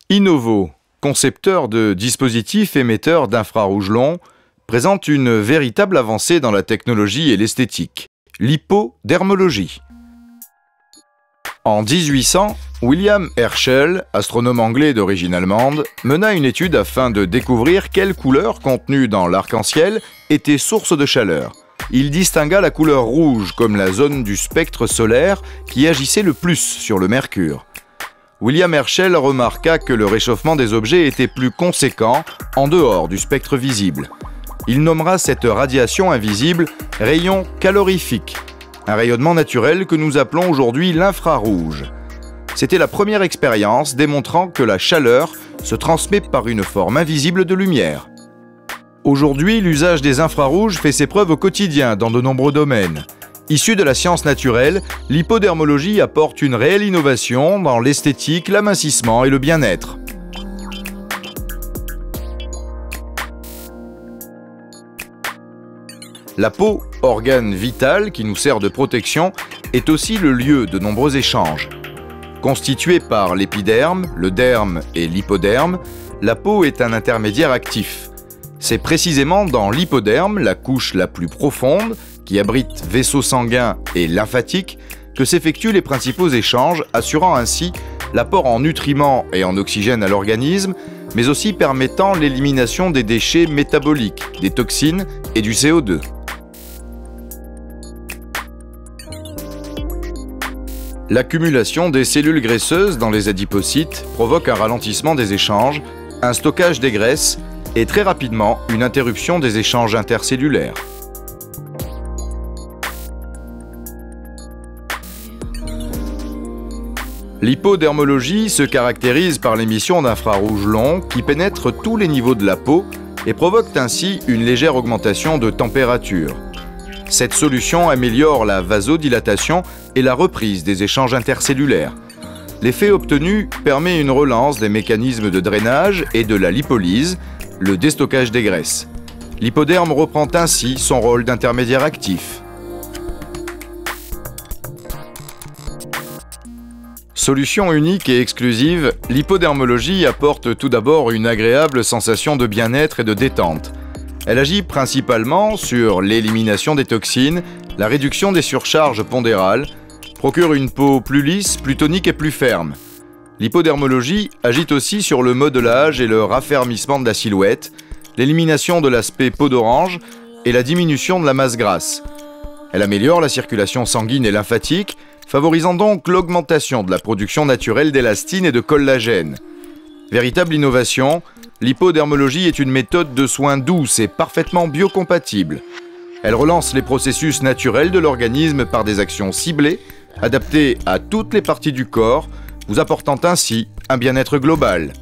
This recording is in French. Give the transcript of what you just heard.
Innovo, concepteur de dispositifs émetteurs d'infrarouge long, présente une véritable avancée dans la technologie et l'esthétique, l'hypodermologie. En 1800, William Herschel, astronome anglais d'origine allemande, mena une étude afin de découvrir quelle couleur contenue dans l'arc-en-ciel était source de chaleur. Il distingua la couleur rouge comme la zone du spectre solaire qui agissait le plus sur le mercure. William Herschel remarqua que le réchauffement des objets était plus conséquent en dehors du spectre visible. Il nommera cette radiation invisible rayon calorifique, un rayonnement naturel que nous appelons aujourd'hui l'infrarouge. C'était la première expérience démontrant que la chaleur se transmet par une forme invisible de lumière. Aujourd'hui, l'usage des infrarouges fait ses preuves au quotidien dans de nombreux domaines. Issue de la science naturelle, l'hypodermologie apporte une réelle innovation dans l'esthétique, l'amincissement et le bien-être. La peau, organe vital qui nous sert de protection, est aussi le lieu de nombreux échanges. Constituée par l'épiderme, le derme et l'hypoderme, la peau est un intermédiaire actif. C'est précisément dans l'hypoderme, la couche la plus profonde, qui abrite vaisseaux sanguins et lymphatiques, que s'effectuent les principaux échanges, assurant ainsi l'apport en nutriments et en oxygène à l'organisme, mais aussi permettant l'élimination des déchets métaboliques, des toxines et du CO2. L'accumulation des cellules graisseuses dans les adipocytes provoque un ralentissement des échanges, un stockage des graisses et très rapidement une interruption des échanges intercellulaires. L'hypodermologie se caractérise par l'émission d'infrarouge long qui pénètre tous les niveaux de la peau et provoque ainsi une légère augmentation de température. Cette solution améliore la vasodilatation et la reprise des échanges intercellulaires. L'effet obtenu permet une relance des mécanismes de drainage et de la lipolyse, le déstockage des graisses. L'hypoderme reprend ainsi son rôle d'intermédiaire actif. Solution unique et exclusive, l'hypodermologie apporte tout d'abord une agréable sensation de bien-être et de détente. Elle agit principalement sur l'élimination des toxines, la réduction des surcharges pondérales, procure une peau plus lisse, plus tonique et plus ferme. L'hypodermologie agit aussi sur le modelage et le raffermissement de la silhouette, l'élimination de l'aspect peau d'orange et la diminution de la masse grasse. Elle améliore la circulation sanguine et lymphatique, favorisant donc l'augmentation de la production naturelle d'élastine et de collagène. Véritable innovation, l'hypodermologie est une méthode de soins douce et parfaitement biocompatible. Elle relance les processus naturels de l'organisme par des actions ciblées, adaptées à toutes les parties du corps, vous apportant ainsi un bien-être global.